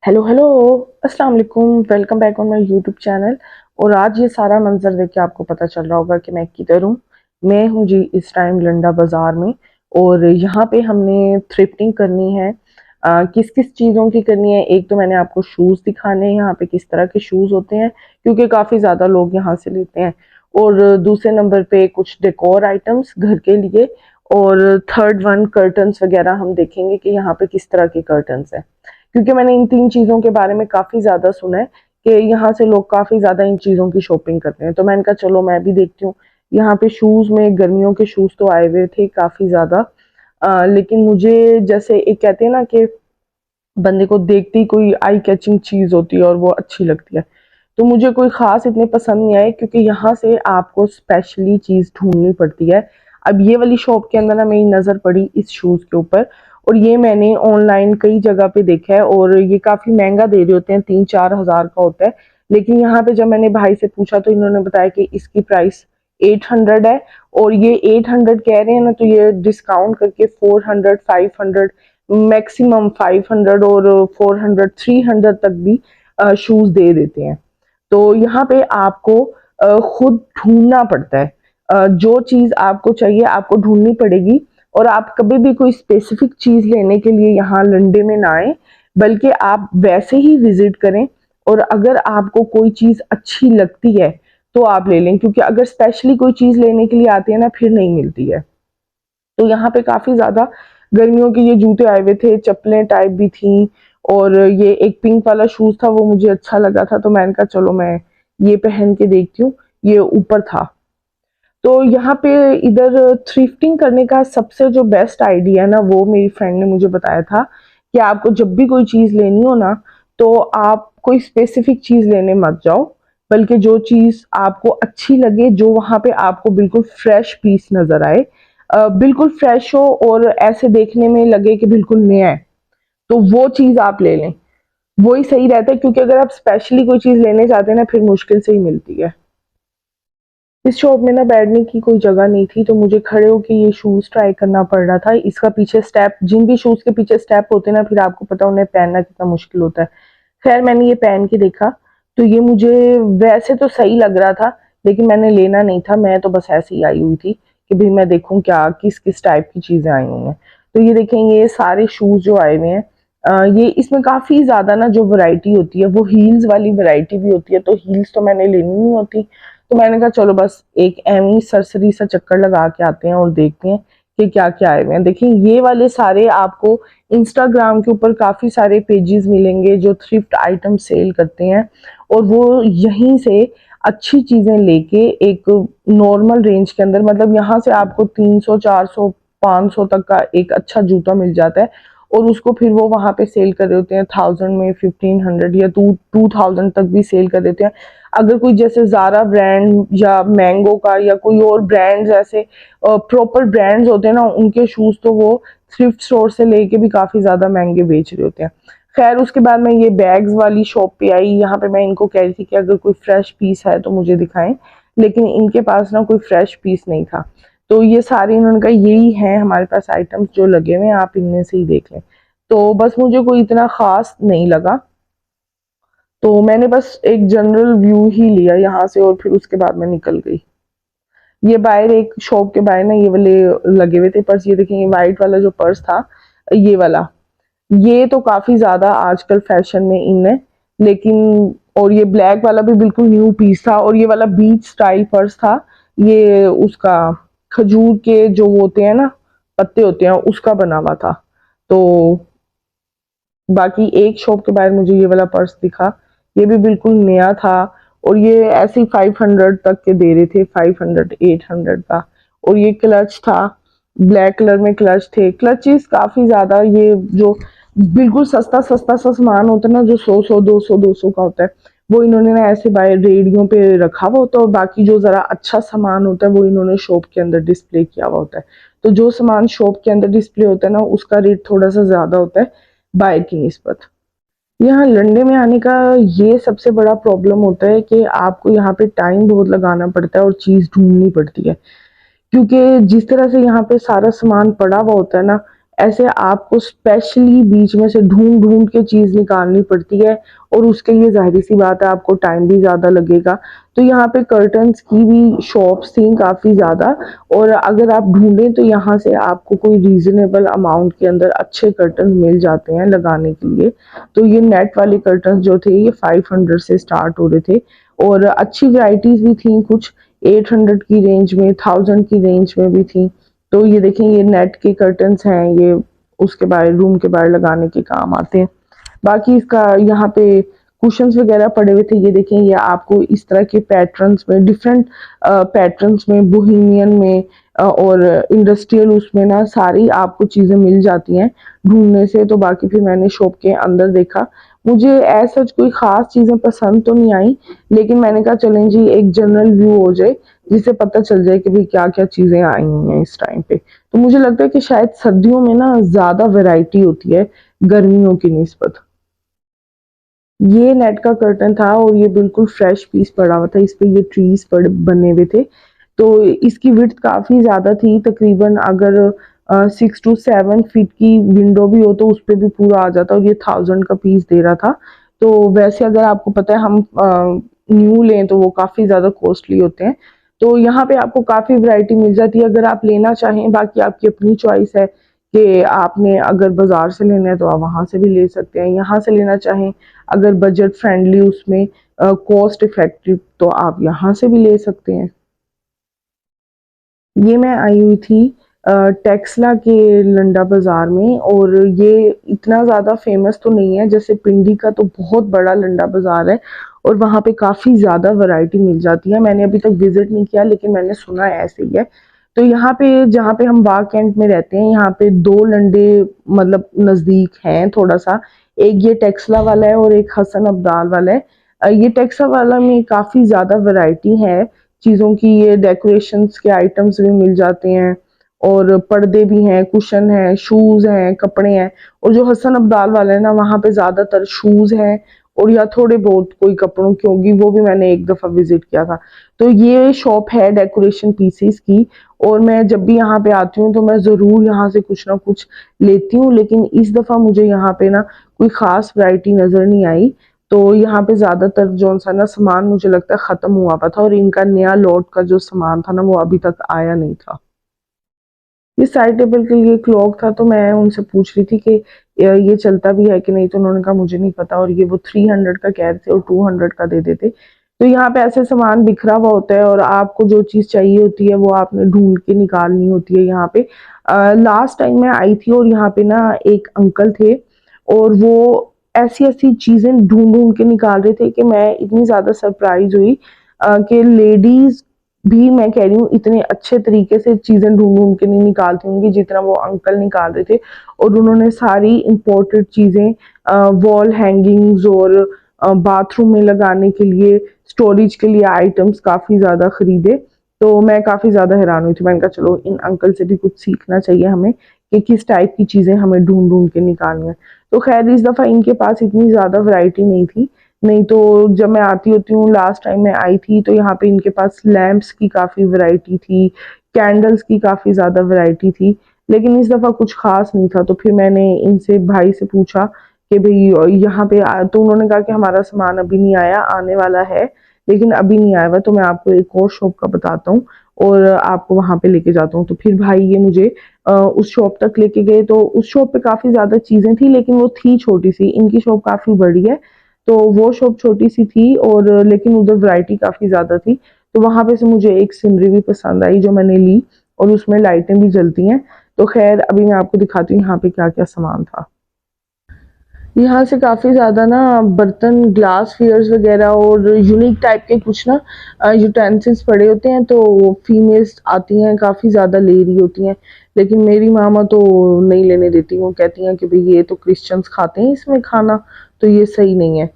Hello hello, अस्सलाम वालेकुम। Welcome back on my YouTube channel. और आज ये सारा मंजर देख के आपको पता चल रहा होगा कि मैं किधर हूँ। मैं हूँ जी इस टाइम लंडा बाज़ार में। और यहाँ पे हमने थ्रिफ्टिंग करनी है। किस किस चीज़ों की करनी है, एक तो मैंने आपको शूज़ दिखाने हैं, यहाँ पे किस तरह के शूज़ होते हैं क्योंकि काफ़ी ज़्यादा लोग यहाँ से लेते हैं। और दूसरे नंबर पे कुछ डेकोर आइटम्स घर के लिए। और थर्ड वन कर्टन्स वगैरह हम देखेंगे कि यहाँ पे किस तरह के कर्टन्स हैं, क्योंकि मैंने इन तीन चीज़ों के बारे में काफ़ी ज़्यादा सुना है कि यहाँ से लोग काफ़ी ज़्यादा इन चीज़ों की शॉपिंग करते हैं। तो मैंने कहा चलो मैं भी देखती हूँ। यहाँ पे शूज़ में गर्मियों के शूज़ तो आए हुए थे काफ़ी ज़्यादा। लेकिन मुझे जैसे एक कहते हैं ना कि बंदे को देखते ही कोई आई कैचिंग चीज़ होती है और वो अच्छी लगती है, तो मुझे कोई ख़ास इतने पसंद नहीं आए क्योंकि यहाँ से आपको स्पेशली चीज़ ढूँढनी पड़ती है। अब ये वाली शॉप के अंदर ना मेरी नज़र पड़ी इस शूज़ के ऊपर, और ये मैंने ऑनलाइन कई जगह पे देखा है और ये काफ़ी महँगा दे रहे होते हैं, 3-4 हज़ार का होता है। लेकिन यहाँ पे जब मैंने भाई से पूछा तो इन्होंने बताया कि इसकी प्राइस 800 है। और ये 800 कह रहे हैं ना, तो ये डिस्काउंट करके 400, 500, मैक्सिमम 500 और 400, 300 तक भी शूज़ दे देते हैं। तो यहाँ पे आपको खुद ढूंढना पड़ता है। जो चीज़ आपको चाहिए आपको ढूंढनी पड़ेगी। और आप कभी भी कोई स्पेसिफिक चीज़ लेने के लिए यहाँ लंडे में ना आए, बल्कि आप वैसे ही विजिट करें। और अगर आपको कोई चीज़ अच्छी लगती है तो आप ले लें, क्योंकि अगर स्पेशली कोई चीज़ लेने के लिए आते हैं ना फिर नहीं मिलती है। तो यहाँ पे काफ़ी ज़्यादा गर्मियों के ये जूते आए हुए थे, चप्पलें टाइप भी थी। और ये एक पिंक वाला शूज़ था, वो मुझे अच्छा लगा था तो मैंने कहा चलो मैं ये पहन के देखती हूँ। ये ऊपर था। तो यहाँ पे इधर थ्रिफ्टिंग करने का सबसे जो बेस्ट आइडिया है ना, वो मेरी फ्रेंड ने मुझे बताया था कि आपको जब भी कोई चीज़ लेनी हो ना, तो आप कोई स्पेसिफिक चीज़ लेने मत जाओ, बल्कि जो चीज़ आपको अच्छी लगे, जो वहाँ पे आपको बिल्कुल फ्रेश पीस नज़र आए, बिल्कुल फ्रेश हो और ऐसे देखने में लगे कि बिल्कुल नया है, तो वो चीज़ आप ले लें। वही सही रहता है, क्योंकि अगर आप स्पेशली कोई चीज़ लेने जाते हैं ना फिर मुश्किल से ही मिलती है। इस शॉप में ना बैठने की कोई जगह नहीं थी, तो मुझे खड़े होके ये शूज़ ट्राई करना पड़ रहा था। इसका पीछे स्टेप, जिन भी शूज़ के पीछे स्टेप होते हैं ना, फिर आपको पता उन्हें पहनना कितना मुश्किल होता है। खैर मैंने ये पहन के देखा, तो ये मुझे वैसे तो सही लग रहा था, लेकिन मैंने लेना नहीं था। मैं तो बस ऐसे ही आई हुई थी कि भाई मैं देखूँ क्या किस किस टाइप की चीज़ें आई हुई हैं। तो ये देखें, ये सारे शूज़ जो आए हुए हैं, ये इसमें काफ़ी ज़्यादा ना जो वैरायटी होती है वो हील्स वाली वैरायटी भी होती है, तो हील्स तो मैंने लेनी नहीं होती। तो मैंने कहा चलो बस एक एमी सरसरी सा चक्कर लगा के आते हैं और देखते हैं कि क्या क्या आए हुए हैं। देखिए ये वाले सारे आपको इंस्टाग्राम के ऊपर काफ़ी सारे पेजेस मिलेंगे जो थ्रिफ्ट आइटम सेल करते हैं, और वो यहीं से अच्छी चीज़ें लेके एक नॉर्मल रेंज के अंदर, मतलब यहाँ से आपको 300, 400, 500 तक का एक अच्छा जूता मिल जाता है, और उसको फिर वो वहाँ पे सेल कर रहे होते हैं 1000 में, 1500 या 2000 तक भी सेल कर देते हैं। अगर कोई जैसे ज़ारा ब्रांड या मैंगो का या कोई और ब्रांड्स ऐसे प्रॉपर ब्रांड्स होते हैं ना, उनके शूज़ तो वो थ्रिफ्ट स्टोर से लेके भी काफ़ी ज़्यादा महंगे बेच रहे होते हैं। खैर उसके बाद मैं ये बैग्स वाली शॉप पे आई। यहाँ पे मैं इनको कह रही थी कि अगर कोई फ्रेश पीस है तो मुझे दिखाएं, लेकिन इनके पास ना कोई फ्रेश पीस नहीं था। तो ये सारे इन्होंने कहा यही हैं हमारे पास आइटम्स जो लगे हुए हैं, आप इनमें से ही देख लें। तो बस मुझे कोई इतना खास नहीं लगा, तो मैंने बस एक जनरल व्यू ही लिया यहाँ से और फिर उसके बाद मैं निकल गई। ये बाहर एक शॉप के बाहर ना ये वाले लगे हुए थे पर्स। ये देखेंगे व्हाइट वाला जो पर्स था, ये वाला, ये तो काफी ज्यादा आजकल फैशन में इन है। लेकिन और ये ब्लैक वाला भी बिल्कुल न्यू पीस था, और ये वाला बीच स्टाइल पर्स था। ये उसका खजूर के जो होते हैं ना, पत्ते होते हैं, उसका बना हुआ था। तो बाकी एक शॉप के बाहर मुझे ये वाला पर्स दिखा, ये भी बिल्कुल नया था, और ये ऐसे ही 500 तक के दे रहे थे, 500, 800 का। और ये क्लच था, ब्लैक कलर में क्लच थे। क्लचेस काफी ज्यादा, ये जो बिल्कुल सस्ता सस्ता सा सामान होता है ना, जो 100 100 200 का होता है, वो इन्होंने ना ऐसे बाहर रेडियो पे रखा हुआ होता है, और बाकी जो जरा अच्छा सामान होता है वो इन्होंने शॉप के अंदर डिस्प्ले किया हुआ होता है। तो जो सामान शॉप के अंदर डिस्प्ले होता है ना, उसका रेट थोड़ा सा ज्यादा होता है बाहर की निस्बत। यहाँ लंडे में आने का ये सबसे बड़ा प्रॉब्लम होता है कि आपको यहाँ पे टाइम बहुत लगाना पड़ता है और चीज़ ढूंढनी पड़ती है, क्योंकि जिस तरह से यहाँ पे सारा सामान पड़ा हुआ होता है ना, ऐसे आपको स्पेशली बीच में से ढूंढ ढूंढ के चीज़ निकालनी पड़ती है, और उसके लिए ज़ाहिर सी बात है आपको टाइम भी ज़्यादा लगेगा। तो यहाँ पे कर्टन्स की भी शॉप्स थी काफ़ी ज़्यादा, और अगर आप ढूंढें तो यहाँ से आपको कोई रीजनेबल अमाउंट के अंदर अच्छे कर्टन मिल जाते हैं लगाने के लिए। तो ये नेट वाले कर्टन जो थे ये 500 से स्टार्ट हो रहे थे, और अच्छी वैरायटीज भी थी, कुछ 800 की रेंज में, 1000 की रेंज में भी थी। तो ये देखें, ये नेट के कर्टन्स हैं, ये उसके बाहर, रूम के बाहर लगाने के काम आते हैं। बाकी इसका यहाँ पे कुशंस वगैरह पड़े हुए थे, ये देखें, ये आपको इस तरह के पैटर्न्स में, डिफरेंट पैटर्न्स में, बोहेमियन में और इंडस्ट्रियल, उसमें ना सारी आपको चीज़ें मिल जाती हैं ढूंढने से। तो बाकी फिर मैंने शॉप के अंदर देखा, मुझे ऐसा कोई ख़ास चीज़ें पसंद तो नहीं आई, लेकिन मैंने कहा चलें जी, एक जनरल व्यू हो जाए जिससे पता चल जाए कि भाई क्या क्या चीज़ें आई हुई हैं इस टाइम पे। तो मुझे लगता है कि शायद सर्दियों में ना ज़्यादा वैरायटी होती है गर्मियों की निस्बत। ये नेट का कर्टन था और ये बिल्कुल फ्रेश पीस पड़ा हुआ था, इस पे ये ट्रीज पड़ बने हुए थे। तो इसकी विड्थ काफ़ी ज़्यादा थी, तकरीबन अगर 6 to 7 फीट की विंडो भी हो तो उस पे भी पूरा आ जाता, और ये 1000 का पीस दे रहा था। तो वैसे अगर आपको पता है हम न्यू लें तो वो काफ़ी ज़्यादा कॉस्टली होते हैं। तो यहाँ पे आपको काफ़ी वैरायटी मिल जाती है अगर आप लेना चाहें, बाकी आपकी अपनी चॉइस है कि आपने अगर बाजार से लेना है तो आप वहाँ से भी ले सकते हैं, यहाँ से लेना चाहें अगर बजट फ्रेंडली, उसमें कॉस्ट इफेक्टिव, तो आप यहाँ से भी ले सकते हैं। ये मैं आई हुई थी टेक्सला के लंडा बाजार में, और ये इतना ज़्यादा फेमस तो नहीं है, जैसे पिंडी का तो बहुत बड़ा लंडा बाजार है और वहाँ पे काफ़ी ज़्यादा वैरायटी मिल जाती है। मैंने अभी तक विजिट नहीं किया, लेकिन मैंने सुना है ऐसे ही है। तो यहाँ पे, जहाँ पे हम बाग कैंट में रहते हैं, यहाँ पे दो लंडे मतलब नज़दीक हैं थोड़ा सा, एक ये टेक्सला वाला है और एक हसन अब्दाल वाला है। ये टेक्सला वाला में काफ़ी ज़्यादा वैरायटी है चीज़ों की, ये डेकोरेशंस के आइटम्स भी मिल जाते हैं, और पर्दे भी हैं, कुशन है, शूज हैं, कपड़े हैं। और जो हसन अब्दाल वाला है ना, वहाँ पे ज्यादातर शूज हैं, और या थोड़े बहुत कोई कपड़ों की होगी, वो भी मैंने एक दफा विजिट किया था। तो ये शॉप है डेकोरेशन पीसेस की, और मैं जब भी यहाँ पे आती हूँ तो मैं जरूर यहाँ से कुछ ना कुछ लेती हूँ, लेकिन इस दफा मुझे यहाँ पे ना कोई खास वैरायटी नजर नहीं आई। तो यहाँ पे ज्यादातर जो सा ना सामान मुझे लगता है खत्म हुआ था, और इनका नया लॉट का जो सामान था ना वो अभी तक आया नहीं था। ये साइड टेबल के लिए क्लॉक था, तो मैं उनसे पूछ रही थी कि ये चलता भी है कि नहीं, तो उन्होंने कहा मुझे नहीं पता, और ये वो 300 का कह रहे थे और 200 का दे देते। तो यहाँ पे ऐसे सामान बिखरा हुआ होता है, और आपको जो चीज़ चाहिए होती है वो आपने ढूंढ के निकालनी होती है यहाँ पे। लास्ट टाइम मैं आई थी और यहाँ पे ना एक अंकल थे, और वो ऐसी ऐसी चीज़ें ढूंढ ढूंढ के निकाल रहे थे कि मैं इतनी ज़्यादा सरप्राइज हुई कि लेडीज भी, मैं कह रही हूँ, इतने अच्छे तरीके से चीजें ढूंढ ढूंढ के नहीं निकालती होंगी जितना वो अंकल निकाल रहे थे। और उन्होंने सारी इंपोर्टेड चीजें, वॉल हैंगिंग्स और बाथरूम में लगाने के लिए, स्टोरेज के लिए आइटम्स काफी ज्यादा खरीदे। तो मैं काफी ज्यादा हैरान हुई थी, मैंने कहा चलो इन अंकल से भी कुछ सीखना चाहिए हमें कि किस टाइप की चीजें हमें ढूंढ ढूंढ के निकालनी है। तो खैर इस दफा इनके पास इतनी ज्यादा वैरायटी नहीं थी, नहीं तो जब मैं आती होती हूँ, लास्ट टाइम मैं आई थी तो यहाँ पे इनके पास लैंप्स की काफ़ी वैरायटी थी, कैंडल्स की काफ़ी ज़्यादा वैरायटी थी, लेकिन इस दफ़ा कुछ खास नहीं था। तो फिर मैंने इनसे, भाई से पूछा कि भाई यहाँ पे तो उन्होंने कहा कि हमारा सामान अभी नहीं आया, आने वाला है लेकिन अभी नहीं आया हुआ, तो मैं आपको एक और शॉप का बताता हूँ और आपको वहां पे लेके जाता हूँ। तो फिर भाई ये मुझे उस शॉप तक लेके गए, तो उस शॉप पे काफ़ी ज़्यादा चीज़ें थी, लेकिन वो थी छोटी सी, इनकी शॉप काफ़ी बड़ी है। तो वो शॉप छोटी सी थी, और लेकिन उधर वैरायटी काफी ज्यादा थी। तो वहां पे से मुझे एक सीनरी भी पसंद आई जो मैंने ली, और उसमें लाइटें भी जलती हैं। तो खैर अभी मैं आपको दिखाती हूँ यहाँ पे क्या क्या सामान था। यहाँ से काफी ज्यादा ना बर्तन, ग्लास फेयर्स वगैरह और यूनिक टाइप के कुछ ना यूटेंसिल्स पड़े होते हैं। तो फीमेल्स आती हैं, काफी ज्यादा ले रही होती हैं, लेकिन मेरी मामा तो नहीं लेने देती, वो कहती हैं कि भाई ये तो क्रिश्चियंस खाते हैं इसमें खाना, तो ये सही नहीं है।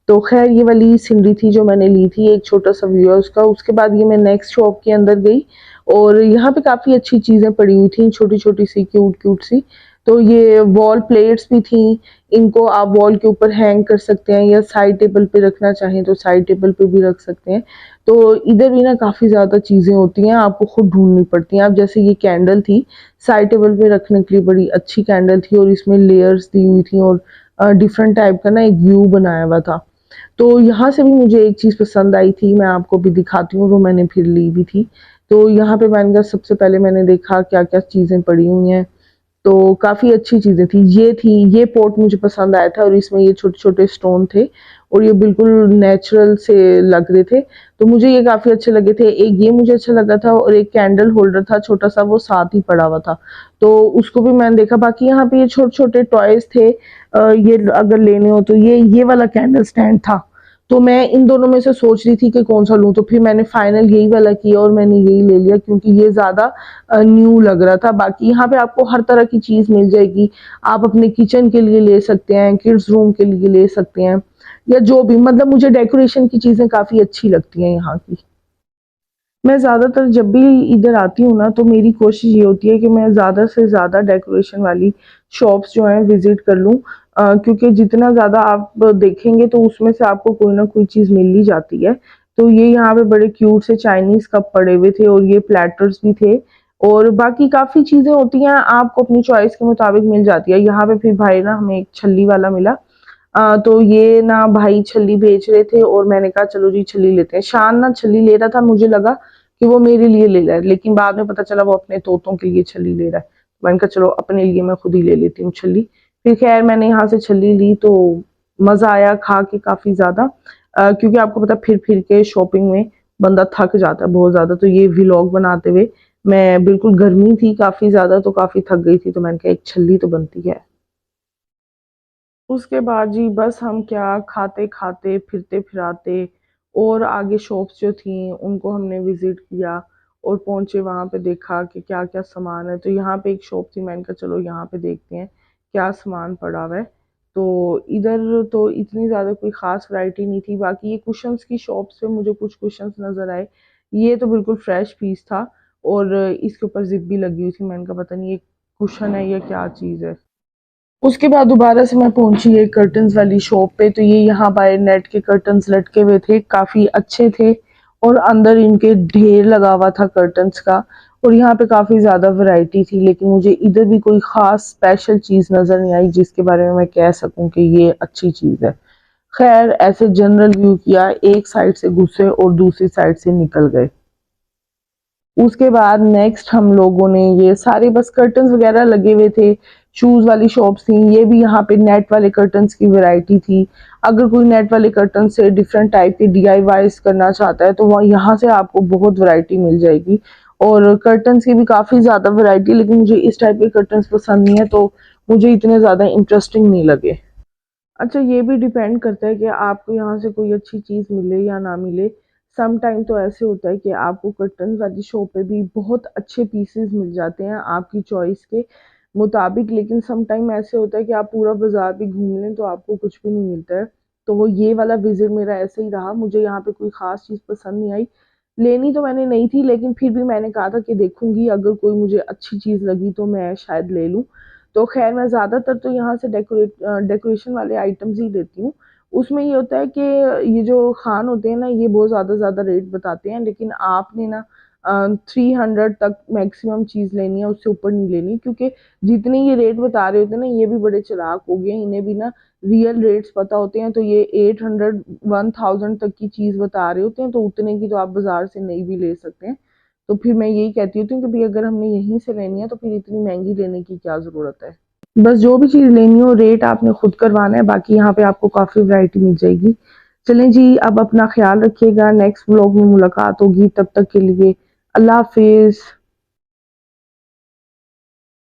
तो खैर ये वाली सिनरी थी जो मैंने ली थी, एक छोटा सा व्यू है उसका। उसके बाद ये मैं नेक्स्ट शॉप के अंदर गई, और यहाँ पे काफी अच्छी चीजें पड़ी हुई थी, छोटी छोटी सी, क्यूट क्यूट सी। तो ये वॉल प्लेट्स भी थी, इनको आप वॉल के ऊपर हैंग कर सकते हैं या साइड टेबल पे रखना चाहें तो साइड टेबल पे भी रख सकते हैं। तो इधर भी ना काफ़ी ज़्यादा चीज़ें होती हैं, आपको खुद ढूंढनी पड़ती हैं। अब जैसे ये कैंडल थी, साइड टेबल पे रखने के लिए बड़ी अच्छी कैंडल थी और इसमें लेयर्स दी हुई थी और डिफरेंट टाइप का ना एक व्यू बनाया हुआ था। तो यहाँ से भी मुझे एक चीज़ पसंद आई थी, मैं आपको भी दिखाती हूँ, वो मैंने फिर ली भी थी। तो यहाँ पे मैंने कहा सबसे पहले मैंने देखा क्या क्या चीज़ें पड़ी हुई हैं, तो काफ़ी अच्छी चीज़ें थी। ये पॉट मुझे पसंद आया था और इसमें ये छोटे-छोटे स्टोन थे और ये बिल्कुल नेचुरल से लग रहे थे, तो मुझे ये काफ़ी अच्छे लगे थे। एक ये मुझे अच्छा लगा था और एक कैंडल होल्डर था छोटा-सा, वो साथ ही पड़ा हुआ था, तो उसको भी मैंने देखा। बाकी यहाँ पे ये छोटे-छोटे टॉयज़ थे, ये अगर लेने हो तो ये वाला कैंडल स्टैंड था। तो मैं इन दोनों में से सोच रही थी कि कौन सा लूँ, तो फिर मैंने फाइनल यही वाला किया और मैंने यही ले लिया क्योंकि ये ज़्यादा न्यू लग रहा था। बाकी यहाँ पे आपको हर तरह की चीज़ मिल जाएगी, आप अपने किचन के लिए ले सकते हैं, किड्स रूम के लिए ले सकते हैं या जो भी, मतलब मुझे डेकोरेशन की चीज़ें काफ़ी अच्छी लगती हैं यहाँ की। मैं ज़्यादातर जब भी इधर आती हूँ ना, तो मेरी कोशिश ये होती है कि मैं ज़्यादा से ज़्यादा डेकोरेशन वाली शॉप्स जो हैं विज़िट कर लूँ, क्योंकि जितना ज़्यादा आप देखेंगे तो उसमें से आपको कोई ना कोई चीज़ मिल ही जाती है। तो ये यहाँ पे बड़े क्यूट से चाइनीज़ कप पड़े हुए थे और ये प्लैटर्स भी थे और बाकी काफ़ी चीज़ें होती हैं, आपको अपनी चॉइस के मुताबिक मिल जाती है। यहाँ पे फिर भाई ना हमें एक छल्ली वाला मिला, तो ये ना भाई छल्ली बेच रहे थे और मैंने कहा चलो जी छल्ली लेते हैं। शान ना छल्ली ले रहा था, मुझे लगा कि वो मेरे लिए ले रहा है, लेकिन बाद में पता चला वो अपने तोतों के लिए छल्ली ले रहा है। मैंने कहा चलो अपने लिए मैं खुद ही ले लेती हूँ छल्ली। फिर खैर मैंने यहाँ से छल्ली ली तो मज़ा आया खा के काफ़ी ज़्यादा, क्योंकि आपको पता फिर के शॉपिंग में बंदा थक जाता है बहुत ज़्यादा। तो ये व्लॉग बनाते हुए मैं बिल्कुल, गर्मी थी काफ़ी ज़्यादा तो काफ़ी थक गई थी, तो मैंने कहा एक छल्ली तो बनती है। उसके बाद जी बस हम क्या खाते-खाते, फिरते-फिराते और आगे शॉप्स जो थी उनको हमने विज़िट किया और पहुँचे वहाँ पे, देखा कि क्या-क्या सामान है। तो यहाँ पे एक शॉप थी, मैंने कहा चलो यहाँ पे देखते हैं क्या सामान पड़ा हुआ है। तो इधर तो इतनी ज़्यादा कोई ख़ास वैरायटी नहीं थी, बाकी ये कुशन्स की शॉप्स पे मुझे कुछ कुशन्स नज़र आए। ये तो बिल्कुल फ्रेश पीस था और इसके ऊपर ज़िप भी लगी हुई थी। मैंने कहा पता नहीं ये कुशन है या क्या चीज़ है। उसके बाद दोबारा से मैं पहुंची एक कर्टन्स वाली शॉप पे, तो ये यहाँ बाहर नेट के कर्टन्स लटके हुए थे, काफ़ी अच्छे थे और अंदर इनके ढेर लगा हुआ था कर्टन्स का और यहाँ पे काफ़ी ज़्यादा वैरायटी थी, लेकिन मुझे इधर भी कोई ख़ास स्पेशल चीज़ नज़र नहीं आई जिसके बारे में मैं कह सकूँ कि ये अच्छी चीज़ है। खैर ऐसे जनरल व्यू किया, एक साइड से घुसे और दूसरी साइड से निकल गए। उसके बाद नेक्स्ट हम लोगों ने ये सारे बस कर्टन्स वगैरह लगे हुए थे, शूज़ वाली शॉप्स थी, ये भी यहाँ पे नेट वाले कर्टन्स की वैरायटी थी। अगर कोई नेट वाले कर्टन से डिफरेंट टाइप के डीआईवाईज़ करना चाहता है तो वहाँ यहाँ से आपको बहुत वैरायटी मिल जाएगी और कर्टन्स की भी काफ़ी ज़्यादा वैरायटी, लेकिन मुझे इस टाइप के कर्टन्स पसंद नहीं है तो मुझे इतने ज़्यादा इंटरेस्टिंग नहीं लगे। अच्छा, ये भी डिपेंड करता है कि आपको यहाँ से कोई अच्छी चीज़ मिले या ना मिले। सम टाइम तो ऐसे होता है कि आपको कर्टन वाली शॉप पे भी बहुत अच्छे पीसेस मिल जाते हैं आपकी चॉइस के मुताबिक, लेकिन सम टाइम ऐसे होता है कि आप पूरा बाजार भी घूम लें तो आपको कुछ भी नहीं मिलता है। तो वो ये वाला विजिट मेरा ऐसे ही रहा, मुझे यहाँ पे कोई ख़ास चीज़ पसंद नहीं आई। लेनी तो मैंने नहीं थी, लेकिन फिर भी मैंने कहा था कि देखूंगी, अगर कोई मुझे अच्छी चीज़ लगी तो मैं शायद ले लूँ। तो खैर मैं ज़्यादातर तो यहाँ से डेकोरेशन वाले आइटम्स ही लेती हूँ। उसमें ये होता है कि ये जो खान होते हैं ना, ये बहुत ज़्यादा रेट बताते हैं, लेकिन आपने ना 300 तक मैक्सिमम चीज़ लेनी है, उससे ऊपर नहीं लेनी, क्योंकि जितने ये रेट बता रहे होते हैं ना, ये भी बड़े चालाक हो गए हैं, इन्हें भी ना रियल रेट्स पता होते हैं। तो ये 800 1000 तक की चीज़ बता रहे होते हैं, तो उतने की तो आप बाजार से नहीं भी ले सकते हैं। तो फिर मैं यही कहती हूँ कि भाई अगर हमने यहीं से लेनी है तो फिर इतनी महंगी लेने की क्या ज़रूरत है। बस जो भी चीज़ लेनी हो रेट आपने खुद करवाना है, बाकी यहाँ पे आपको काफ़ी वैरायटी मिल जाएगी। चलें जी, अब अपना ख्याल रखिएगा, नेक्स्ट व्लॉग में मुलाकात होगी, तब तक के लिए अल्लाह हाफिज़।